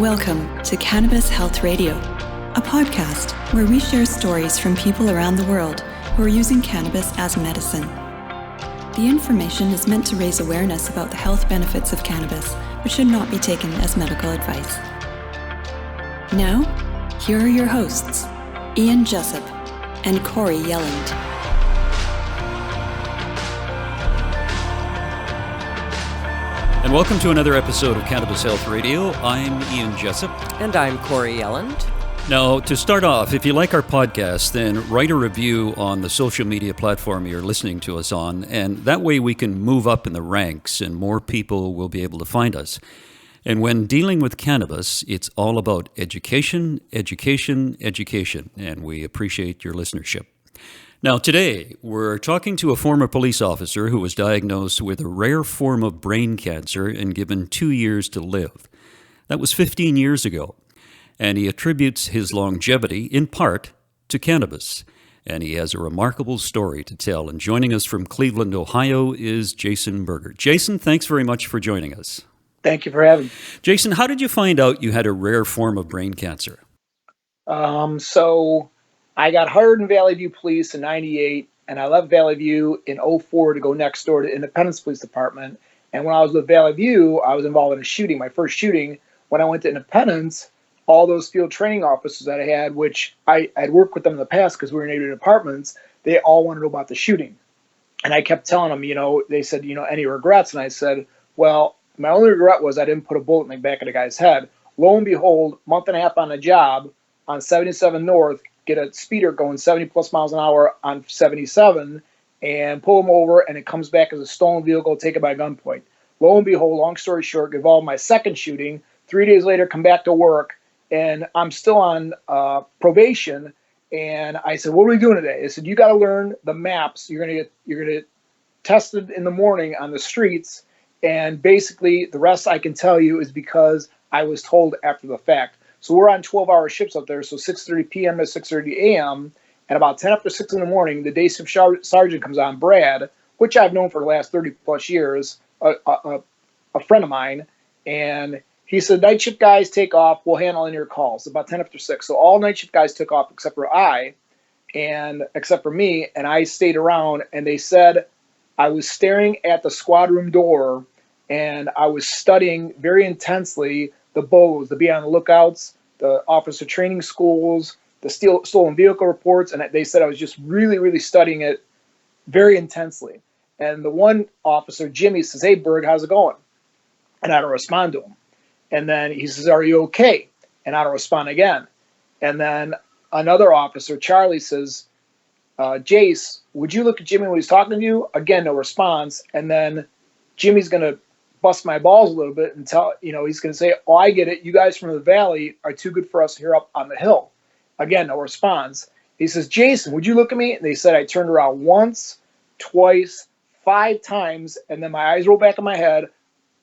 Welcome to Cannabis Health Radio, a podcast where we share stories from people around the world who are using cannabis as medicine. The information is meant to raise awareness about the health benefits of cannabis, but should not be taken as medical advice. Now, here are your hosts, Ian Jessup and Corey Yelland. And welcome to another episode of Cannabis Health Radio. I'm Ian Jessup. And I'm Corey Yelland. Now, to start off, if you like our podcast, then write a review on the social media platform you're listening to us on, and that way we can move up in the ranks and more people will be able to find us. And when dealing with cannabis, it's all about education, education, education, and we appreciate your listenership. Now, today, we're talking to a former police officer who was diagnosed with a rare form of brain cancer and given 2 years to live. That was 15 years ago, and he attributes his longevity, in part, to cannabis. And he has a remarkable story to tell. And joining us from Cleveland, Ohio, is Jason Berger. Jason, thanks very much for joining us. Thank you for having me. Jason, how did you find out you had a rare form of brain cancer? So I got hired in Valley View Police in 98, and I left Valley View in 04 to go next door to Independence Police Department. And when I was with Valley View, I was involved in a shooting, my first shooting. When I went to Independence, all those field training officers that I had, which I'd worked with them in the past because we were in 8 departments, they all wanted to know about the shooting. And I kept telling them, they said, any regrets? And I said, well, my only regret was I didn't put a bullet in the back of the guy's head. Lo and behold, month and a half on the job, on 77 North, get a speeder going 70 plus miles an hour on 77 and pull him over, and it comes back as a stolen vehicle, take it by gunpoint. Lo and behold, long story short, involved my second shooting. 3 days later, come back to work, and I'm still on probation. And I said, what are we doing today? They said, you got to learn the maps. You're gonna get tested in the morning on the streets. And basically, the rest I can tell you is because I was told after the fact. So we're on 12-hour shifts up there, so 6:30 p.m. to 6:30 a.m. At about 10 after 6 in the morning, the day shift sergeant comes on, Brad, which I've known for the last 30-plus years, a friend of mine, and he said, night shift guys, take off. We'll handle any of your calls. About 10 after 6. So all night shift guys took off except for me, and I stayed around, and they said I was staring at the squad room door, and I was studying very intensely the BOs, the be on the lookouts, the officer training schools, the stolen vehicle reports, and they said I was just really, really studying it very intensely. And the one officer, Jimmy, says, hey, Berg, how's it going? And I don't respond to him. And then he says, are you okay? And I don't respond again. And then another officer, Charlie, says, Jace, would you look at Jimmy when he's talking to you? Again, no response. And then Jimmy's going to bust my balls a little bit and tell, he's going to say, oh, I get it. You guys from the valley are too good for us here up on the hill. Again, no response. He says, Jason, would you look at me? And they said I turned around once, twice, 5 times, and then my eyes rolled back in my head.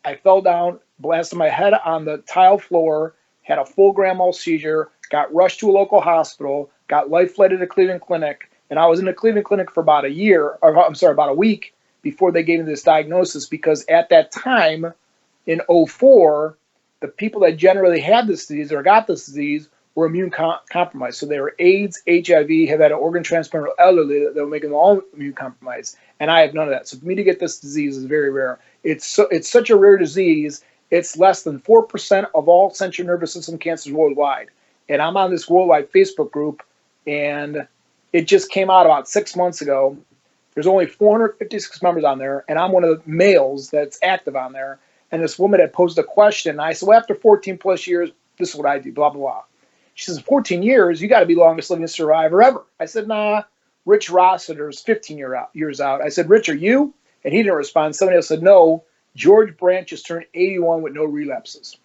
I fell down, blasted my head on the tile floor, had a full grand mal seizure, got rushed to a local hospital, got life flighted to Cleveland Clinic, and I was in the Cleveland Clinic for about a week before they gave me this diagnosis, because at that time, in 04, the people that generally had this disease or got this disease were immune compromised. So they were AIDS, HIV, have had an organ transplant, or elderly, that were making them all immune compromised. And I have none of that. So for me to get this disease is very rare. It's such a rare disease, it's less than 4% of all central nervous system cancers worldwide. And I'm on this worldwide Facebook group, and it just came out about 6 months ago. There's only 456 members on there, and I'm one of the males that's active on there. And this woman had posed a question, and I said, well, after 14 plus years, this is what I do, blah, blah, blah. She says, 14 years, you got to be longest living survivor ever. I said, nah, Rich Rossiter's 15 years out. I said, Rich, are you? And he didn't respond. Somebody else said, no, George Branch just turned 81 with no relapses.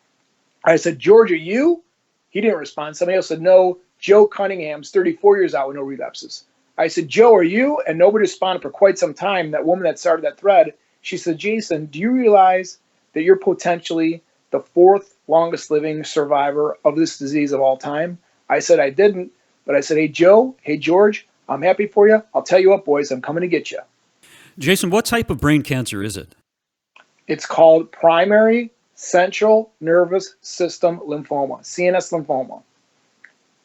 I said, George, are you? He didn't respond. Somebody else said, no, Joe Cunningham's 34 years out with no relapses. I said, Joe, are you? And nobody responded for quite some time. That woman that started that thread, she said, Jason, do you realize that you're potentially the 4th longest living survivor of this disease of all time? I said, I didn't. But I said, hey, Joe, hey, George, I'm happy for you. I'll tell you what, boys, I'm coming to get you. Jason, what type of brain cancer is it? It's called primary central nervous system lymphoma, CNS lymphoma.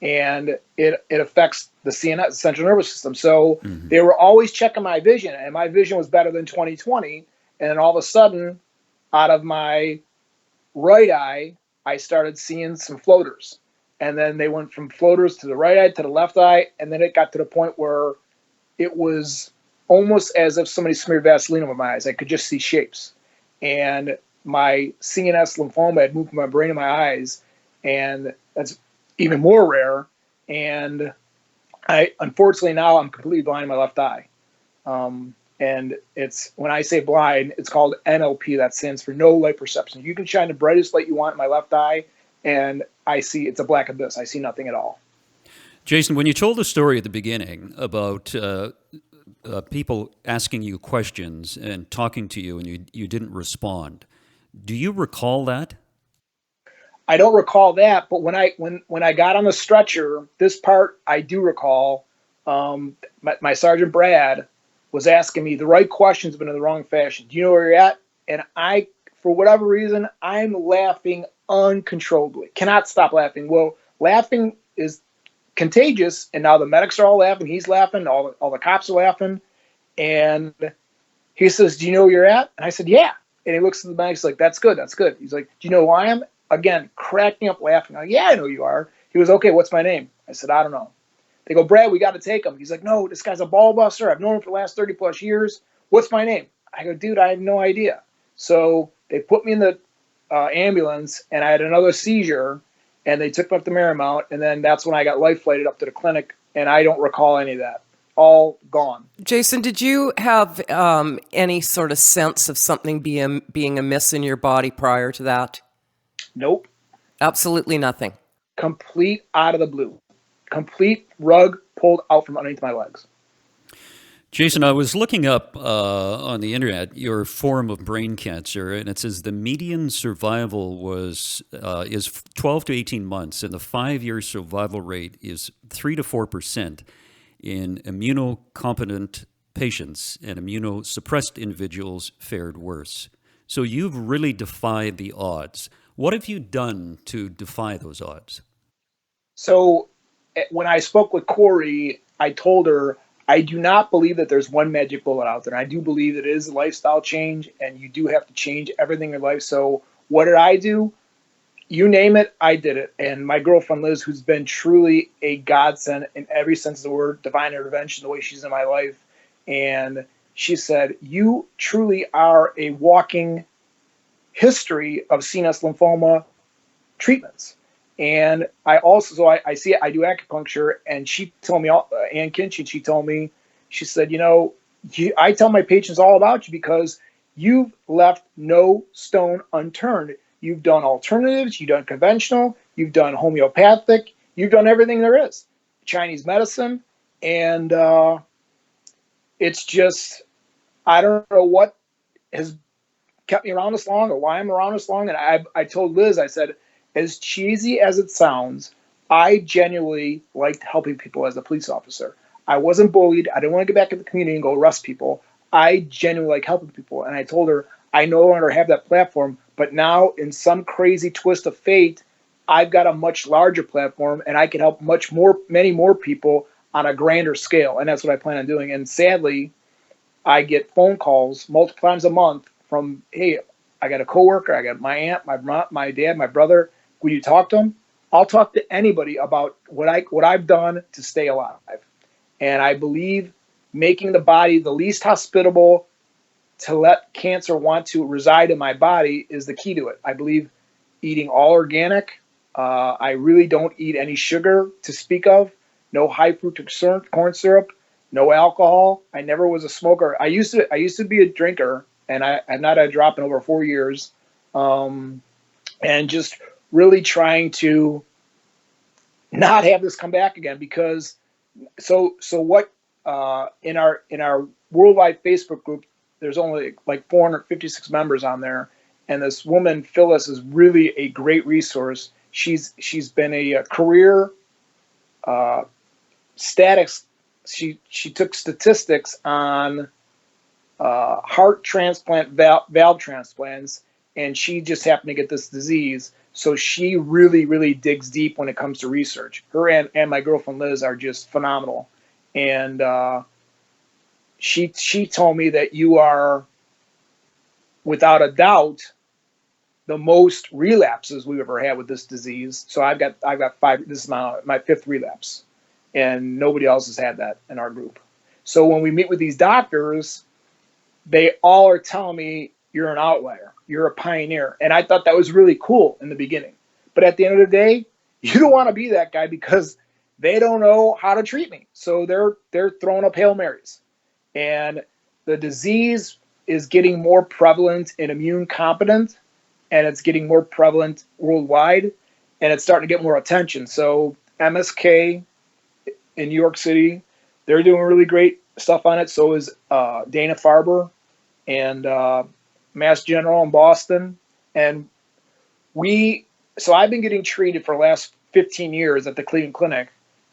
And it affects the CNS, central nervous system. So they were always checking my vision, and my vision was better than 20/20. And then all of a sudden, out of my right eye, I started seeing some floaters. And then they went from floaters to the right eye to the left eye. And then it got to the point where it was almost as if somebody smeared Vaseline over my eyes. I could just see shapes. And my CNS lymphoma had moved from my brain to my eyes. And that's even more rare. And unfortunately now I'm completely blind in my left eye. And it's, when I say blind, it's called NLP. That stands for no light perception. You can shine the brightest light you want in my left eye, and I see it's a black abyss. I see nothing at all. Jason, when you told the story at the beginning about people asking you questions and talking to you, and you didn't respond, do you recall that? I don't recall that, but when I got on the stretcher, this part I do recall. My Sergeant Brad was asking me the right questions, but in the wrong fashion. Do you know where you're at? And I, for whatever reason, I'm laughing uncontrollably. Cannot stop laughing. Well, laughing is contagious, and now the medics are all laughing. He's laughing. All the cops are laughing. And he says, "Do you know where you're at?" And I said, "Yeah." And he looks at the medic. He's like, "That's good. That's good." He's like, "Do you know who I am?" Again, cracking up laughing. I'm like, "Yeah, I know who you are." He was, "Okay, what's my name?" I said, "I don't know." They go, "Brad, we got to take him." He's like, "No, this guy's a ball buster. I've known him for the last 30 plus years. What's my name?" I go, "Dude, I have no idea." So they put me in the ambulance, and I had another seizure, and they took me up to Marymount, and then that's when I got life flighted up to the clinic, and I don't recall any of that. All gone. Jason, did you have any sort of sense of something being amiss in your body prior to that? Nope. Absolutely nothing. Complete out of the blue. Complete rug pulled out from underneath my legs. Jason, I was looking up on the internet your form of brain cancer, and it says the median survival is 12 to 18 months, and the 5-year survival rate is 3 to 4% in immunocompetent patients, and immunosuppressed individuals fared worse. So you've really defied the odds. What have you done to defy those odds? So when I spoke with Corey, I told her, I do not believe that there's one magic bullet out there. I do believe that it is a lifestyle change, and you do have to change everything in your life. So what did I do? You name it, I did it. And my girlfriend Liz, who's been truly a godsend in every sense of the word, divine intervention, the way she's in my life. And she said, "You truly are a walking history of CNS lymphoma treatments." And I also, so I see it, I do acupuncture, and she told me, Ann Kinchin, she told me, she said, I tell my patients all about you because you've left no stone unturned. You've done alternatives, you've done conventional, you've done homeopathic, you've done everything there is, Chinese medicine. And it's just, I don't know what has kept me around this long or why I'm around this long. And I told Liz, I said, as cheesy as it sounds, I genuinely liked helping people as a police officer. I wasn't bullied. I didn't want to get back in the community and go arrest people. I genuinely like helping people. And I told her, I no longer have that platform, but now in some crazy twist of fate, I've got a much larger platform and I can help many more people on a grander scale. And that's what I plan on doing. And sadly, I get phone calls multiple times a month from, "Hey, I got a coworker, I got my aunt, my dad, my brother. Will you talk to them?" I'll talk to anybody about what I've done to stay alive. And I believe making the body the least hospitable to let cancer want to reside in my body is the key to it. I believe eating all organic. I really don't eat any sugar to speak of. No high fructose corn syrup. No alcohol. I never was a smoker. I used to be a drinker, and I've not had a drop in over 4 years. And just really trying to not have this come back again, because so what in our worldwide Facebook group, there's only like 456 members on there, and this woman Phyllis is really a great resource. She's been a career statics. She took statistics on heart transplant, valve transplants, and she just happened to get this disease. So she really, really digs deep when it comes to research. Her and my girlfriend Liz are just phenomenal. And she told me that you are, without a doubt, the most relapses we've ever had with this disease. So I've got 5. This is my 5th relapse, and nobody else has had that in our group. So when we meet with these doctors, they all are telling me, you're an outlier, you're a pioneer. And I thought that was really cool in the beginning. But at the end of the day, you don't want to be that guy because they don't know how to treat me. So they're throwing up Hail Marys. And the disease is getting more prevalent in immune competent, and it's getting more prevalent worldwide, and it's starting to get more attention. So MSK in New York City, they're doing really great stuff on it. So is Dana-Farber and Mass General in Boston. And so I've been getting treated for the last 15 years at the Cleveland Clinic,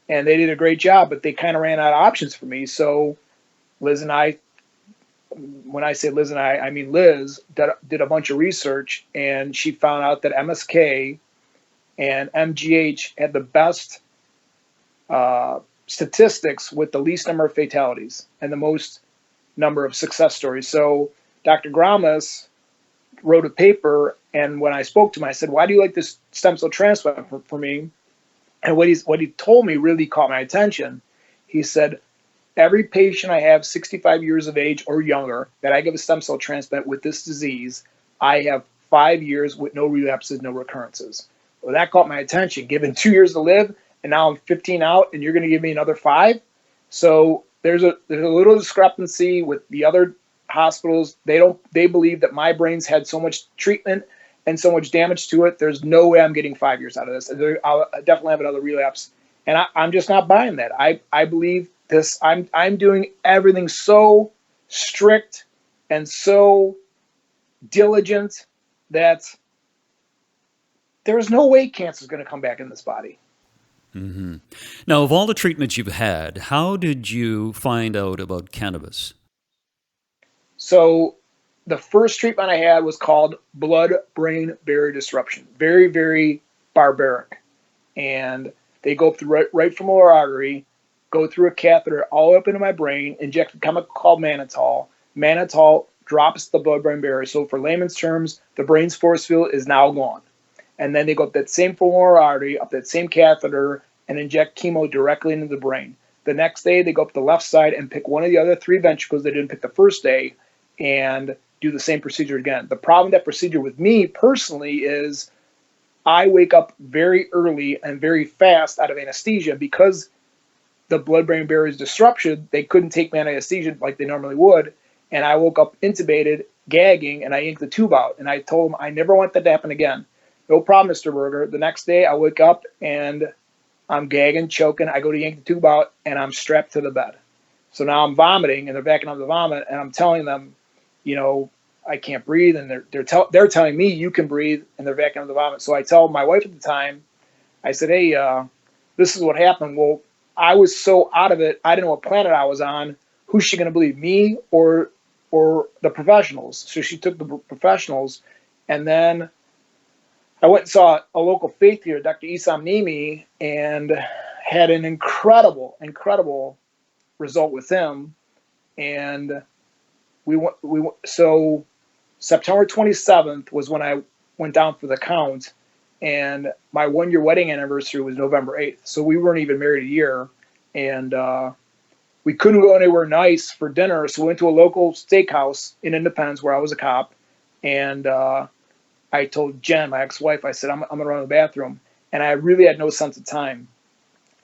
and they did a great job, but they kind of ran out of options for me. So Liz and I, when I say Liz and I mean Liz, did a bunch of research, and she found out that MSK and MGH had the best statistics with the least number of fatalities and the most number of success stories. So Dr. Gramas wrote a paper, and when I spoke to him, I said, why do you like this stem cell transplant for me? And what he told me really caught my attention. He said, every patient I have 65 years of age or younger that I give a stem cell transplant with this disease, I have 5 years with no relapses, no recurrences. Well, that caught my attention. Given 2 years to live, and now I'm 15 out, and you're going to give me another 5? So there's a little discrepancy with the other hospitals. They believe that my brain's had so much treatment and so much damage to it. There's no way I'm getting 5 years out of this. I'll definitely have another relapse, and I'm just not buying that. I believe this. I'm doing everything so strict and so diligent that there's no way cancer is going to come back in this body. Mm-hmm. Now, of all the treatments you've had, how did you find out about cannabis? So the first treatment I had was called blood-brain barrier disruption. Very, very barbaric. And they go up through right from our artery, go through a catheter all up into my brain, inject a chemical called mannitol. Mannitol drops the blood-brain barrier. So for layman's terms, the brain's force field is now gone. And then they go up that same femoral artery, up that same catheter, and inject chemo directly into the brain. The next day, they go up the left side and pick one of the other 3 ventricles they didn't pick the first day and do the same procedure again. The problem with that procedure with me personally is I wake up very early and very fast out of anesthesia because the blood-brain barrier is disrupted. They couldn't take me on anesthesia like they normally would, and I woke up intubated, gagging, and I yanked the tube out. And I told them I never want that to happen again. No problem, Mr. Berger. The next day, I wake up and I'm gagging, choking. I go to yank the tube out, and I'm strapped to the bed. So now I'm vomiting, and they're backing up the vomit, and I'm telling them, I can't breathe, and they're telling me you can breathe, and they're backing up the vomit. So I tell my wife at the time, I said, hey, this is what happened. Well, I was so out of it, I didn't know what planet I was on. Who's she going to believe, me or the professionals? So she took the professionals, and then I went and saw a local faith healer, Dr. Isam Nimi, and had an incredible result with him. And so September 27th was when I went down for the count, and my 1-year wedding anniversary was November 8th. So we weren't even married a year, and we couldn't go anywhere nice for dinner. So we went to a local steakhouse in Independence where I was a cop, and I told Jen, my ex-wife, I said, I'm going to run to the bathroom. And I really had no sense of time.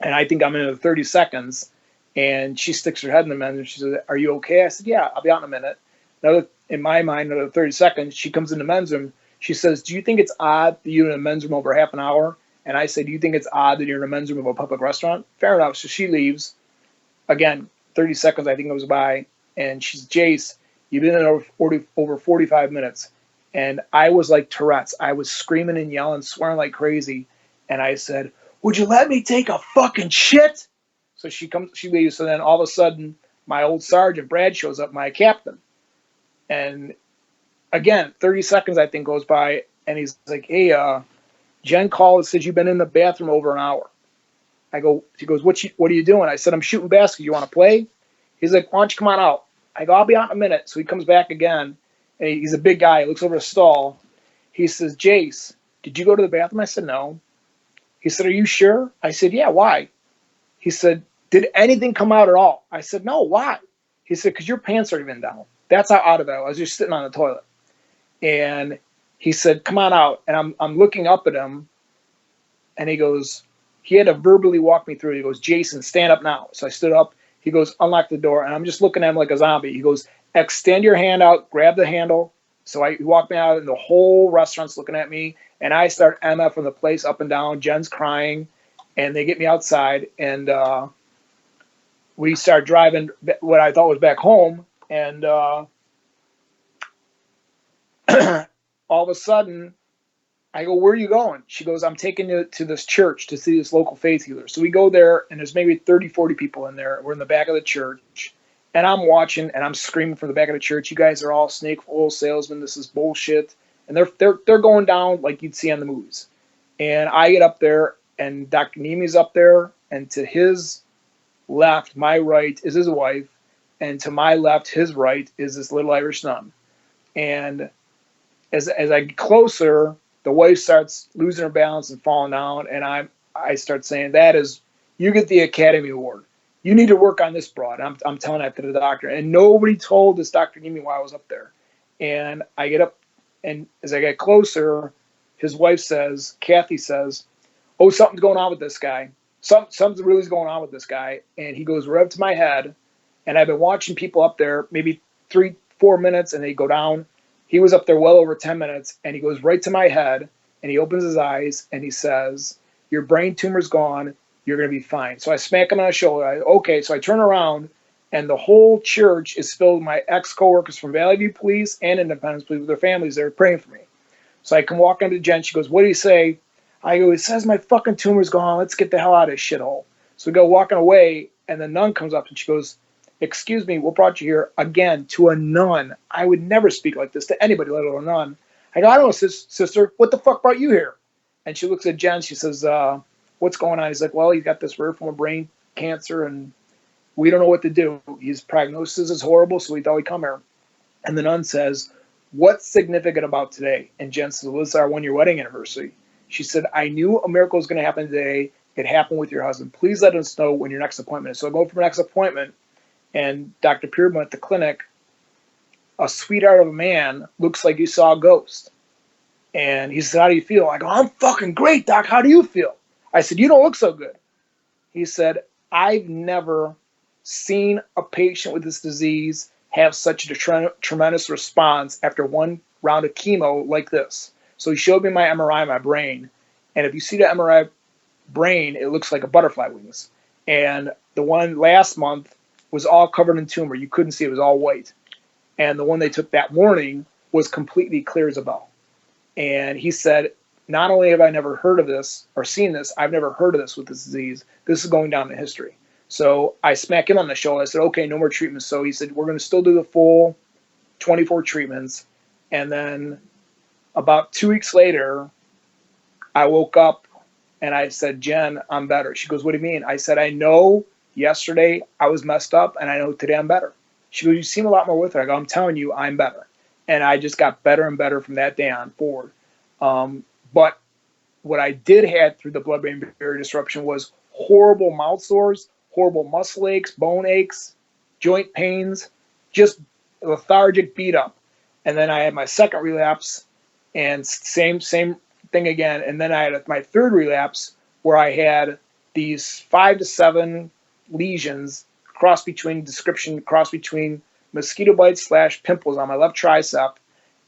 And I think I'm in the 30 seconds. And she sticks her head in the men's and she says, are you okay? I said, yeah, I'll be out in a minute. In my mind, another 30 seconds, she comes in the men's room. She says, do you think it's odd that you're in a men's room over half an hour? And I said, do you think it's odd that you're in a men's room of a public restaurant? Fair enough. So she leaves. Again, 30 seconds, I think goes by. And she's, Jace, you've been in over 45 minutes. And I was like Tourette's. I was screaming and yelling, swearing like crazy. And I said, would you let me take a fucking shit? So she leaves. So then all of a sudden, my old sergeant, Brad, shows up, my captain. And again, 30 seconds, I think, goes by, and he's like, hey, Jen called and said you've been in the bathroom over an hour. She goes, what are you doing? I said, I'm shooting baskets. You want to play? He's like, why don't you come on out? I go, I'll be out in a minute. So he comes back again, and he's a big guy. He looks over the stall. He says, Jace, did you go to the bathroom? I said, no. He said, are you sure? I said, yeah, why? He said, did anything come out at all? I said, no, why? He said, because your pants are even down. That's how out of it I was, just sitting on the toilet. And he said, come on out. And I'm looking up at him, and he goes, he had to verbally walk me through. He goes, Jason, stand up now. So I stood up. He goes, unlock the door. And I'm just looking at him like a zombie. He goes, extend your hand out, grab the handle. So he walked me out, and the whole restaurant's looking at me. And I start MFing the place up and down. Jen's crying. And they get me outside. And we start driving what I thought was back home. And all of a sudden, I go, where are you going? She goes, I'm taking you to this church to see this local faith healer. So we go there, and there's maybe 30, 40 people in there. We're in the back of the church, and I'm watching, and I'm screaming from the back of the church, you guys are all snake oil salesmen. This is bullshit. And they're going down like you'd see on the movies. And I get up there, and Dr. Nemi's up there, and to his left, my right, is his wife, and to my left, his right, is this little Irish nun. And as I get closer, the wife starts losing her balance and falling down, and I start saying, that is, you get the Academy Award. You need to work on this broad. I'm telling that to the doctor. And nobody told this Dr. Nemi why I was up there. And I get up, and as I get closer, his wife says, Kathy says, oh, something's going on with this guy. Something's really going on with this guy. And he goes right up to my head, and I've been watching people up there maybe 3-4 minutes, and they go down. He was up there well over 10 minutes, and he goes right to my head, and he opens his eyes, and he says, your brain tumor's gone. You're going to be fine. So I smack him on the shoulder. Okay, so I turn around, and the whole church is filled with my ex-coworkers from Valley View Police and Independence Police with their families. They're praying for me. So I come walking to Jen. She goes, what do you say? I go, it says my fucking tumor's gone. Let's get the hell out of this shithole. So we go walking away, and the nun comes up, and she goes, excuse me, what brought you here? Again, to a nun. I would never speak like this to anybody, let alone a nun. I go, I don't know, sister. What the fuck brought you here? And she looks at Jen. She says, what's going on? He's like, well, he's got this rare form of brain cancer, and we don't know what to do. His prognosis is horrible, so we thought we'd come here. And the nun says, what's significant about today? And Jen says, well, this is our 1-year wedding anniversary. She said, I knew a miracle was going to happen today. It happened with your husband. Please let us know when your next appointment is. So I go for my next appointment, and Dr. Pearman at the clinic, a sweetheart of a man, looks like you saw a ghost. And he said, how do you feel? I go, I'm fucking great, doc. How do you feel? I said, you don't look so good. He said, I've never seen a patient with this disease have such a tremendous response after one round of chemo like this. So he showed me my MRI, my brain. And if you see the MRI brain, it looks like a butterfly wings. And the one last month was all covered in tumor. You couldn't see it. It was all white. And the one they took that morning was completely clear as a bell. And he said, not only have I never heard of this or seen this, I've never heard of this with this disease. This is going down in history. So I smacked him on the shoulder. I said, okay, no more treatments. So he said, we're going to still do the full 24 treatments. And then about 2 weeks later, I woke up and I said, Jen, I'm better. She goes, what do you mean? I said, I know yesterday I was messed up, and I know today I'm better. She goes, you seem a lot more with it. I go, I'm telling you, I'm better. And I just got better and better from that day on forward. But what I did have through the blood-brain barrier disruption was horrible mouth sores, horrible muscle aches, bone aches, joint pains, just lethargic, beat up. And then I had my second relapse, and same thing again. And then I had my third relapse where I had these 5 to 7 lesions, cross between mosquito bites / pimples on my left tricep.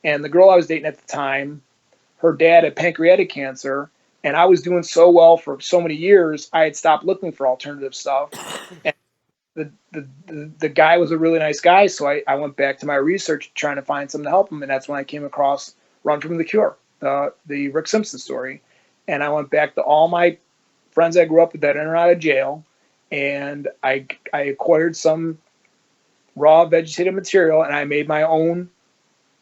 And the girl I was dating at the time, her dad had pancreatic cancer, and I was doing so well for so many years, I had stopped looking for alternative stuff. And the guy was a really nice guy, so I went back to my research trying to find something to help him, and that's when I came across Run From the Cure, the Rick Simpson story. And I went back to all my friends I grew up with that in and out of jail, and I acquired some raw vegetative material, and I made my own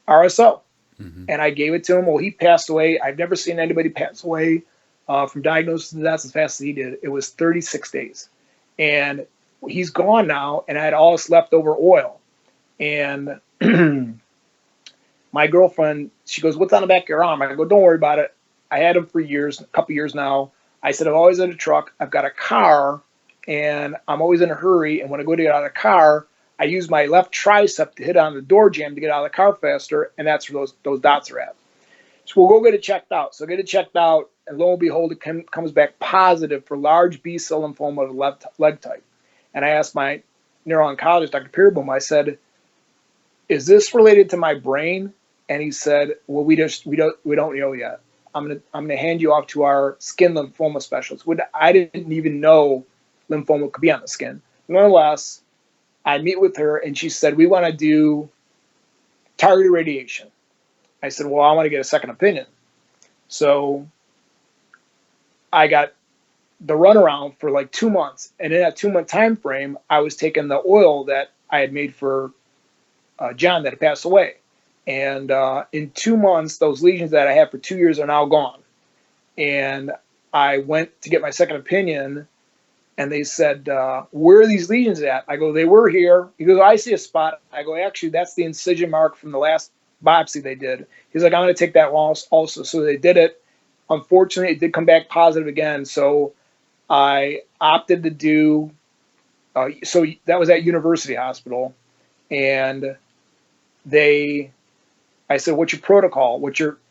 RSO. And I gave it to him. Well, he passed away. I've never seen anybody pass away from diagnosis to death as fast as he did. It was 36 days. And he's gone now, and I had all this leftover oil. And my girlfriend, she goes, "What's on the back of your arm?" I go, "Don't worry about it. I had him for years, a couple years now." I said, "I've always had a truck. I've got a car, and I'm always in a hurry. And when I go to get out of the car, I use my left tricep to hit on the door jamb to get out of the car faster, and that's where those dots are at." So we'll go get it checked out. So get it checked out, and lo and behold, it comes back positive for large B-cell lymphoma of the left leg type. And I asked my neuro-oncologist, Dr. Peerboom, I said, "Is this related to my brain?" And he said, "Well, we don't know yet. I'm gonna hand you off to our skin lymphoma specialist." I didn't even know lymphoma could be on the skin. Nonetheless, I meet with her, and she said, "We want to do targeted radiation." I said, "Well, I want to get a second opinion." So I got the runaround for like 2 months. And in that 2-month time frame, I was taking the oil that I had made for John that had passed away. And in 2 months, those lesions that I had for 2 years are now gone. And I went to get my second opinion, and they said, "Where are these lesions at?" I go, "They were here." He goes, "I see a spot." I go, "Actually, that's the incision mark from the last biopsy they did." He's like, "I'm going to take that loss also." So they did it. Unfortunately, it did come back positive again. So I opted to do, so that was at University Hospital. And I said, "What's your protocol?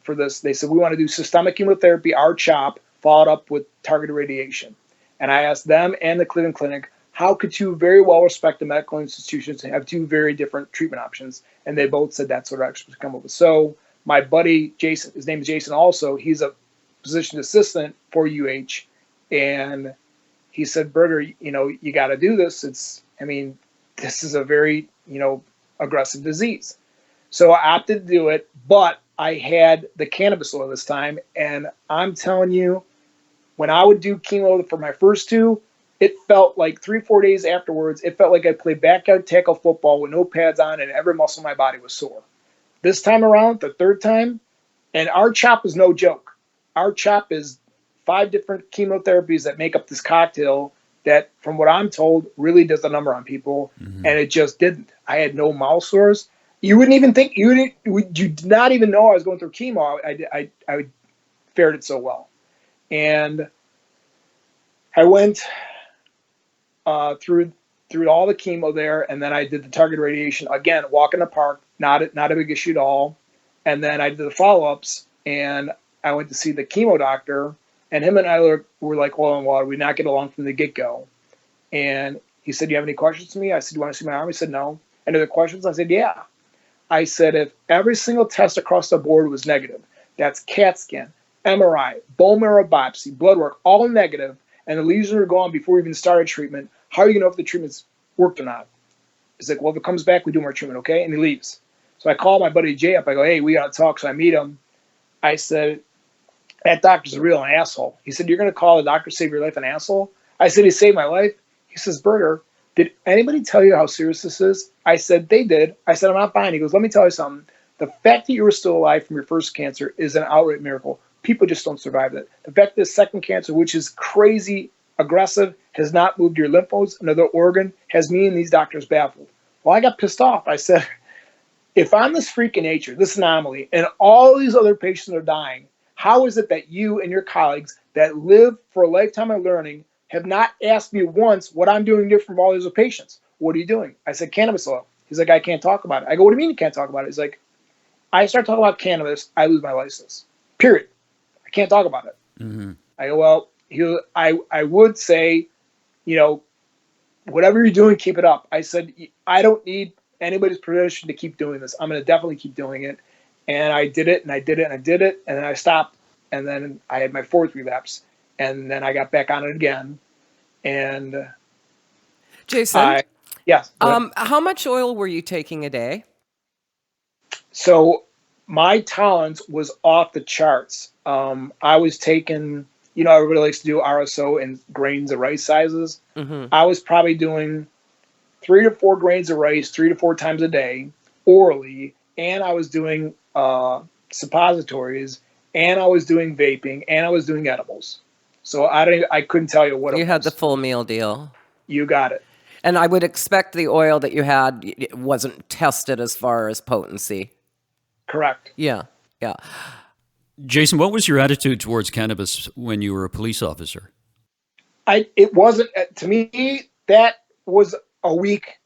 For this?" They said, "We want to do systemic chemotherapy, R-CHOP, followed up with targeted radiation." And I asked them and the Cleveland Clinic, how could two very well-respected medical institutions have two very different treatment options? And they both said that's what I was come up with. So my buddy, Jason, his name is Jason also, he's a physician assistant for UH. And he said, "Berger, you got to do this. This is a very, aggressive disease." So I opted to do it, but I had the cannabis oil this time. And I'm telling you, when I would do chemo for my first two, it felt like 3-4 days afterwards, it felt like I played backyard tackle football with no pads on and every muscle in my body was sore. This time around, the third time, and R-CHOP is no joke. R-CHOP is 5 different chemotherapies that make up this cocktail that, from what I'm told, really does the number on people. Mm-hmm. And it just didn't. I had no mouth sores. You wouldn't even think, you did not even know I was going through chemo. I fared it so well. And I went through all the chemo there, and then I did the targeted radiation. Again, walk in the park, not a big issue at all. And then I did the follow-ups, and I went to see the chemo doctor, and him and I were like oil and water. We did not get along from the get-go. And he said, "Do you have any questions for me?" I said, "Do you want to see my arm?" He said, "No." "Any other questions?" I said, "Yeah." I said, "If every single test across the board was negative, that's CAT scan, MRI, bone marrow biopsy, blood work, all negative, and the lesions are gone before we even started treatment, how are you going to know if the treatment's worked or not?" He's like, "Well, if it comes back, we do more treatment, okay?" And he leaves. So I call my buddy Jay up. I go, "Hey, we got to talk." So I meet him. I said, "That doctor's a real asshole." He said, "You're going to call the doctor save your life an asshole?" I said, "He saved my life." He says, "Berger, did anybody tell you how serious this is?" I said, "They did." I said, "I'm not buying." He goes, "Let me tell you something. The fact that you were still alive from your first cancer is an outright miracle. People just don't survive that. The fact that this second cancer, which is crazy aggressive, has not moved your lymph nodes, another organ, has me and these doctors baffled." Well, I got pissed off. I said, if I'm this freak in nature, this anomaly, and all these other patients are dying, how is it that you and your colleagues that live for a lifetime of learning have not asked me once what I'm doing different from all these other patients? "What are you doing?" I said, "Cannabis oil." He's like, "I can't talk about it." I go, "What do you mean you can't talk about it?" He's like, "I start talking about cannabis, I lose my license. Period. I can't talk about it." Mm-hmm. I go, "Well," I would say, whatever you're doing, keep it up. I said, "I don't need anybody's permission to keep doing this. I'm going to definitely keep doing it." And I did it, and I did it, and I did it, and then I stopped. And then I had my 4th relapse, and then I got back on it again. And Jason, yes. how much oil were you taking a day? So my tolerance was off the charts. I was taking, everybody likes to do RSO in grains of rice sizes. Mm-hmm. I was probably doing 3 to 4 grains of rice 3 to 4 times a day orally, and I was doing suppositories, and I was doing vaping, and I was doing edibles. So I couldn't tell you what it You was. had the full meal deal. You got it. And I would expect the oil that you had wasn't tested as far as potency. Correct. Yeah, yeah. Jason, what was your attitude towards cannabis when you were a police officer? It wasn't, to me, that was a weak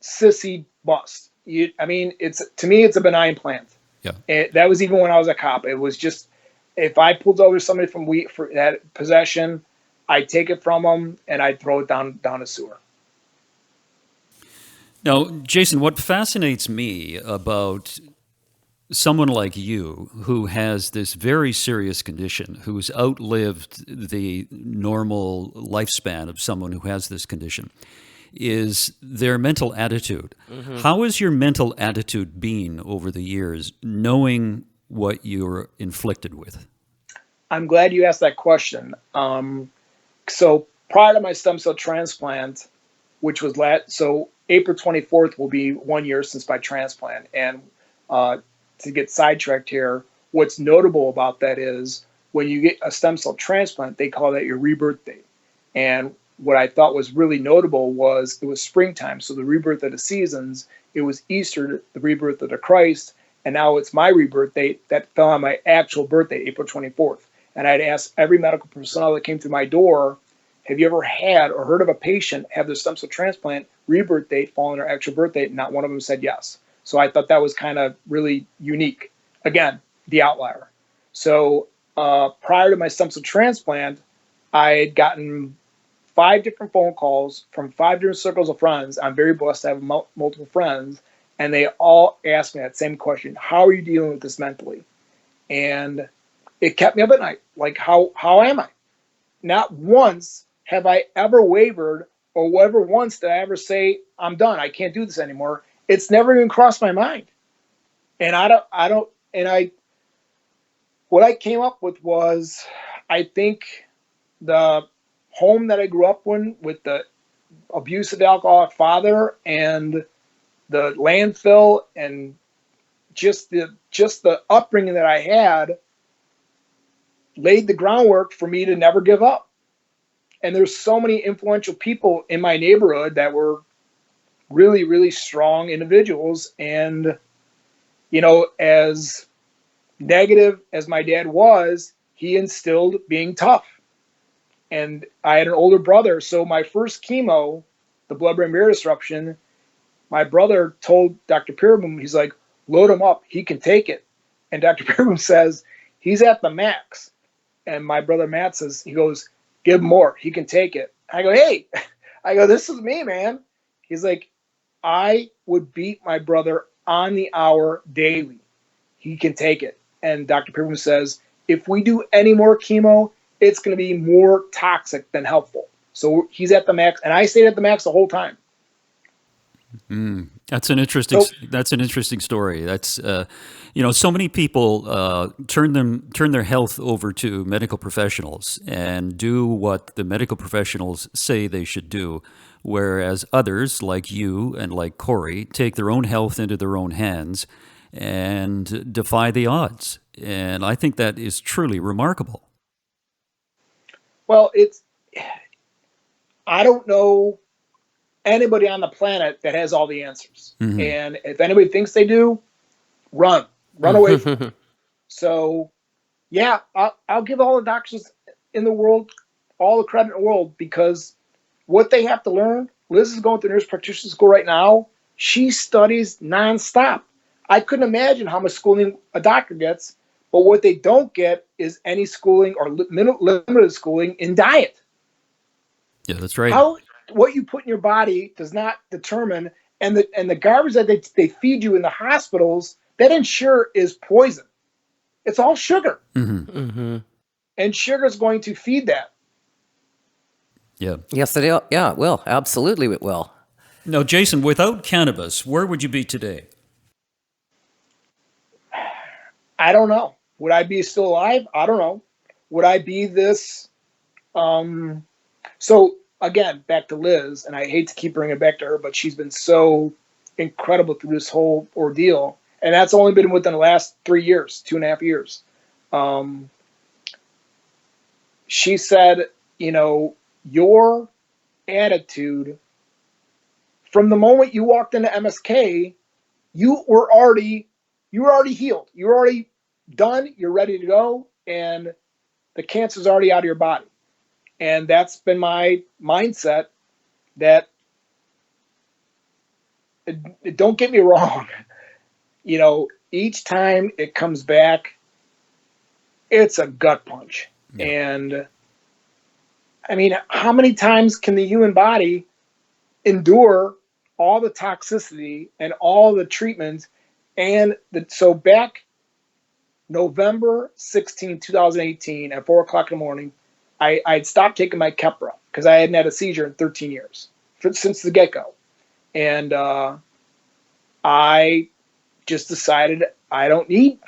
sissy bust. To me, it's a benign plant. Yeah. That was even when I was a cop. It was just, if I pulled over somebody from weed for that possession, I'd take it from them and I'd throw it down a sewer. Now, Jason, what fascinates me about someone like you who has this very serious condition, who's outlived the normal lifespan of someone who has this condition, is their mental attitude. Mm-hmm. How has your mental attitude been over the years, knowing what you're inflicted with? I'm glad you asked that question. So prior to my stem cell transplant, which was April 24th will be 1 year since my transplant. And to get sidetracked here, what's notable about that is when you get a stem cell transplant, they call that your rebirth date. And what I thought was really notable was it was springtime. So the rebirth of the seasons, it was Easter, the rebirth of the Christ. And now it's my rebirth date that fell on my actual birthday, April 24th. And I'd ask every medical personnel that came through my door, have you ever had or heard of a patient have their stem cell transplant rebirth date fall on their actual birth date? And not one of them said yes. So I thought that was kind of really unique. Again, the outlier. So prior to my stem cell transplant, I had gotten 5 different phone calls from 5 different circles of friends. I'm very blessed to have multiple friends. And they all asked me that same question. How are you dealing with this mentally? And it kept me up at night. Like, how am I? Not once have I ever wavered, or ever once did I ever say, I'm done, I can't do this anymore. It's never even crossed my mind. And what I came up with was, I think the home that I grew up in with the abusive alcoholic father and the landfill and just the upbringing that I had laid the groundwork for me to never give up. And there's so many influential people in my neighborhood that were really, really strong individuals. And, as negative as my dad was, he instilled being tough. And I had an older brother. So my first chemo, the blood-brain barrier disruption, my brother told Dr. Peerboom, he's like, load him up, he can take it. And Dr. Peerboom says, he's at the max. And my brother Matt says, he goes, give him more, he can take it. I go, hey, this is me, man. He's like, I would beat my brother on the hour daily. He can take it. And Dr. Peerboom says, if we do any more chemo, it's going to be more toxic than helpful. So he's at the max, and I stayed at the max the whole time. That's an interesting story. That's so many people turn their health over to medical professionals and do what the medical professionals say they should do, whereas others like you and like Corey take their own health into their own hands and defy the odds. And I think that is truly remarkable. Well, I don't know anybody on the planet that has all the answers. Mm-hmm. And if anybody thinks they do, run away from them. So, yeah, I'll give all the doctors in the world all the credit in the world, because what they have to learn, Liz is going through nurse practitioner school right now. She studies nonstop. I couldn't imagine how much schooling a doctor gets, but what they don't get is any schooling or limited schooling in diet. Yeah, that's right. What you put in your body does not determine, and the garbage that they feed you in the hospitals, that ensure is poison. It's all sugar. Mm-hmm. Mm-hmm. And sugar is going to feed that. Yeah. Yes, it will. Yeah, it will. Absolutely, it will. Now, Jason, without cannabis, where would you be today? I don't know. Would I be still alive? I don't know. Would I be this? So again, back to Liz, and I hate to keep bringing it back to her, but she's been so incredible through this whole ordeal. And that's only been within the last 3 years, 2.5 years. She said, your attitude from the moment you walked into MSK, you were already healed. You were already done. You're ready to go. And the cancer's already out of your body. And that's been my mindset. That, don't get me wrong, each time it comes back, it's a gut punch. Yeah. And I mean, how many times can the human body endure all the toxicity and all the treatments? And so back November 16, 2018, at 4 o'clock in the morning, I'd stopped taking my Keppra because I hadn't had a seizure in 13 years, since the get-go. And I just decided I don't need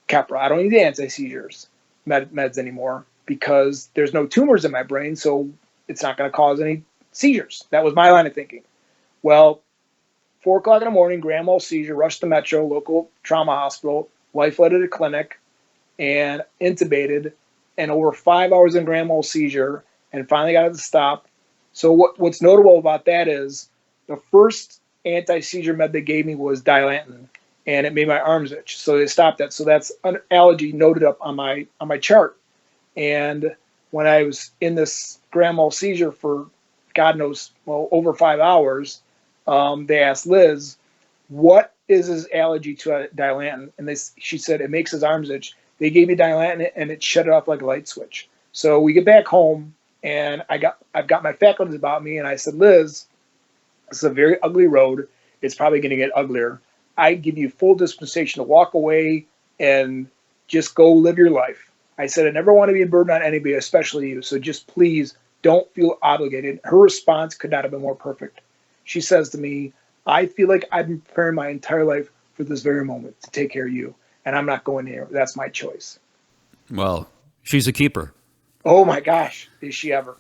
Keppra. I don't need the anti-seizures meds anymore because there's no tumors in my brain, so it's not going to cause any seizures. That was my line of thinking. Well, 4 o'clock in the morning, grand mal seizure, rushed to Metro, local trauma hospital, wife led to the clinic, and intubated, and over 5 hours in grand mal seizure, and finally got it to stop. So what's notable about that is the first anti-seizure med they gave me was Dilantin, and it made my arms itch, so they stopped that. So that's an allergy noted up on my chart. And when I was in this grand mal seizure for God knows, over 5 hours, they asked Liz, what is his allergy to Dilantin? And she said, it makes his arms itch. They gave me Dilantin and it shut it off like a light switch. So we get back home and I've got my faculties about me, and I said, Liz, this is a very ugly road. It's probably going to get uglier. I give you full dispensation to walk away and just go live your life. I said, I never want to be a burden on anybody, especially you. So just please don't feel obligated. Her response could not have been more perfect. She says to me, I feel like I've been preparing my entire life for this very moment to take care of you, and I'm not going here. That's my choice. Well, she's a keeper. Oh my gosh, is she ever.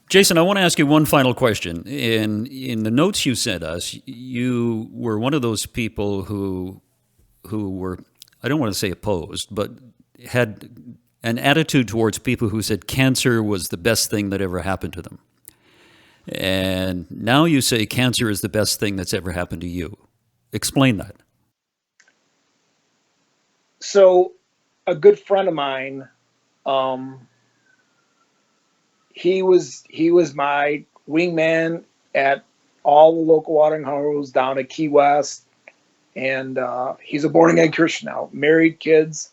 Jason, I want to ask you one final question. In the notes you sent us, you were one of those people who were, I don't want to say opposed, but had an attitude towards people who said cancer was the best thing that ever happened to them. And now you say cancer is the best thing that's ever happened to you. Explain that. So a good friend of mine, he was my wingman at all the local watering holes down at Key West. And he's a born-again Christian now, married, kids.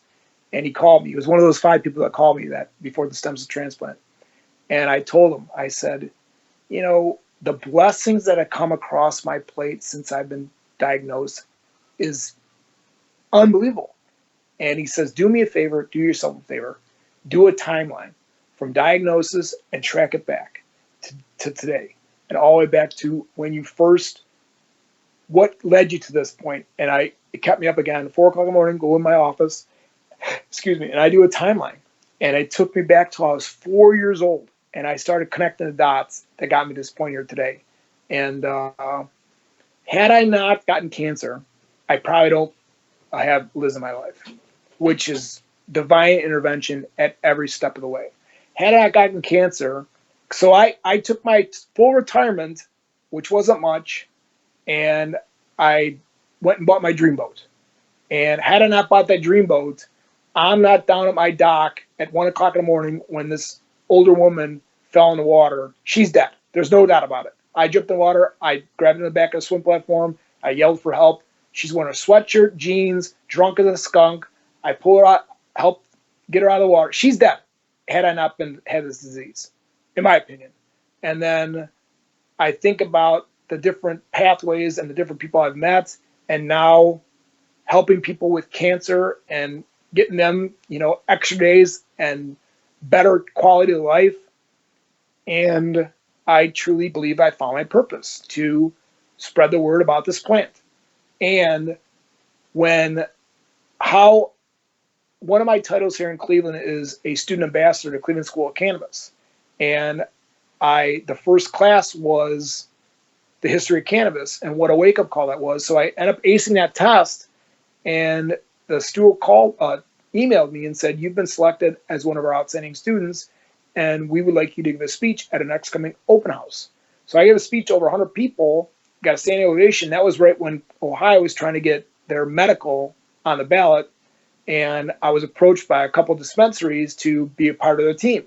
And he called me. He was one of those 5 people that called me that before the stem cell transplant. And I told him, I said, the blessings that have come across my plate since I've been diagnosed is unbelievable. And he says, do me a favor, do yourself a favor, do a timeline from diagnosis and track it back to today and all the way back to when you first, what led you to this point. And it kept me up again, 4 o'clock in the morning, go in my office, and I do a timeline. And it took me back till I was 4 years old. And I started connecting the dots that got me to this point here today. And had I not gotten cancer, I probably don't have Liz in my life, which is divine intervention at every step of the way. Had I not gotten cancer, so I took my full retirement, which wasn't much, and I went and bought my dream boat. And had I not bought that dream boat, I'm not down at my dock at 1 o'clock in the morning when this older woman fell in the water. She's dead. There's no doubt about it. I jumped in the water. I grabbed her in the back of the swim platform. I yelled for help. She's wearing a sweatshirt, jeans, drunk as a skunk. I pull her out, help get her out of the water. She's dead had I not had this disease, in my opinion. And then I think about the different pathways and the different people I've met, and now helping people with cancer and getting them, extra days and better quality of life. And I truly believe I found my purpose to spread the word about this plant. And one of my titles here in Cleveland is a student ambassador to Cleveland School of Cannabis. And the first class was the history of cannabis and what a wake-up call that was. So I ended up acing that test, And the school emailed me and said, "You've been selected as one of our outstanding students, and we would like you to give a speech at an upcoming open house." So I gave a speech to over 100 people, got a standing ovation. That was right when Ohio was trying to get their medical on the ballot, and I was approached by a couple dispensaries to be a part of their team.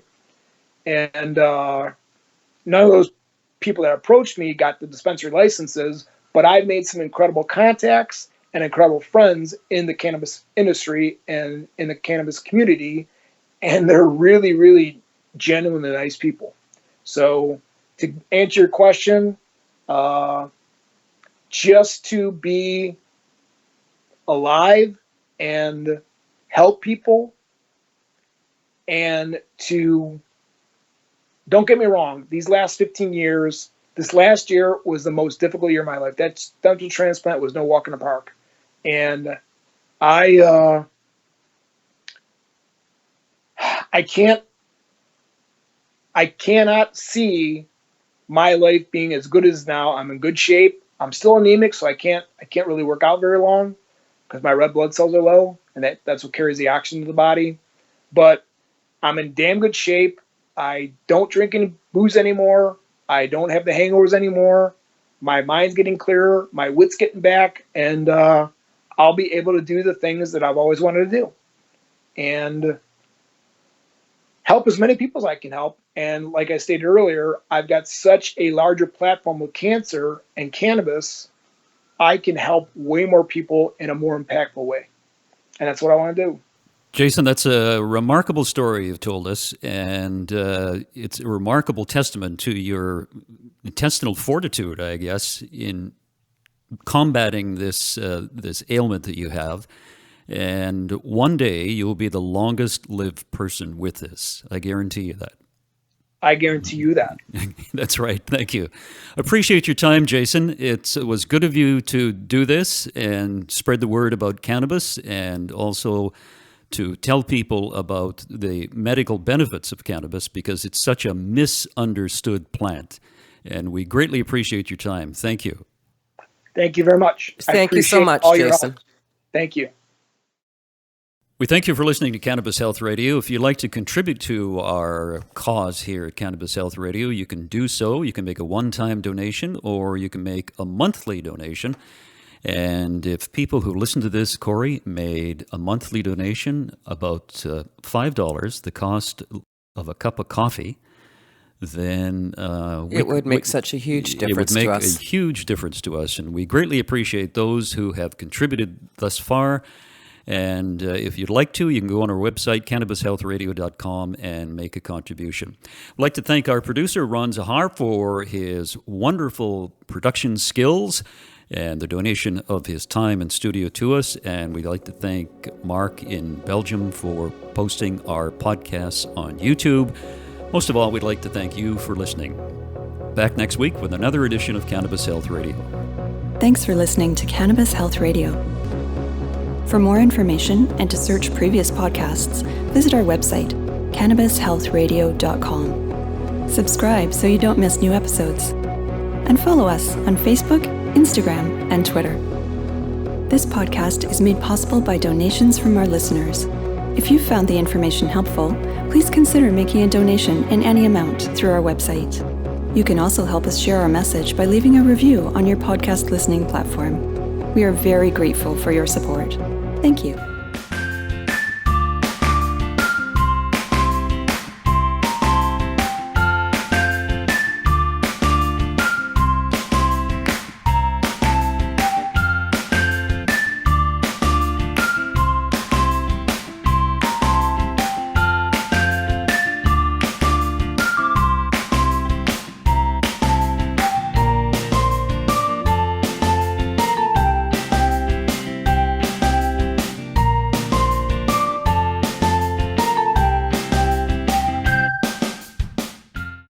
And none of those people that approached me got the dispensary licenses, but I made some incredible contacts and incredible friends in the cannabis industry and in the cannabis community, and they're really, really genuinely nice people. So to answer your question, just to be alive and help people, and to, don't get me wrong, these last 15 years, this last year was the most difficult year of my life. That dental transplant was no walk in the park. And I cannot see my life being as good as now. I'm in good shape. I'm still anemic, so I can't really work out very long because my red blood cells are low, and that's what carries the oxygen to the body. But I'm in damn good shape. I don't drink any booze anymore. I don't have the hangovers anymore. My mind's getting clearer. My wit's getting back, and I'll be able to do the things that I've always wanted to do, and help as many people as I can help. And like I stated earlier, I've got such a larger platform with cancer and cannabis. I can help way more people in a more impactful way, and that's what I want to do. Jason, that's a remarkable story you've told us, and it's a remarkable testament to your intestinal fortitude, I guess, in combating this ailment that you have. And one day you'll be the longest lived person with this. I guarantee you that. I guarantee you that. That's right. Thank you. Appreciate your time, Jason. It was good of you to do this and spread the word about cannabis, and also to tell people about the medical benefits of cannabis, because it's such a misunderstood plant. And we greatly appreciate your time. Thank you. Thank you very much. Thank you so much, Jason. Thank you. We thank you for listening to Cannabis Health Radio. If you'd like to contribute to our cause here at Cannabis Health Radio, you can do so. You can make a one-time donation, or you can make a monthly donation. And if people who listen to this, Corey, made a monthly donation about $5, the cost of a cup of coffee, then it would make such a huge difference to us. It would make a huge difference to us, and we greatly appreciate those who have contributed thus far. And if you'd like to, you can go on our website, cannabishealthradio.com, and make a contribution. I'd like to thank our producer, Ron Zahar, for his wonderful production skills and the donation of his time in studio to us. And we'd like to thank Mark in Belgium for posting our podcasts on YouTube. Most of all, we'd like to thank you for listening. Back next week with another edition of Cannabis Health Radio. Thanks for listening to Cannabis Health Radio. For more information and to search previous podcasts, visit our website, cannabishealthradio.com. Subscribe so you don't miss new episodes. And follow us on Facebook, Instagram, and Twitter. This podcast is made possible by donations from our listeners. If you found the information helpful, please consider making a donation in any amount through our website. You can also help us share our message by leaving a review on your podcast listening platform. We are very grateful for your support. Thank you.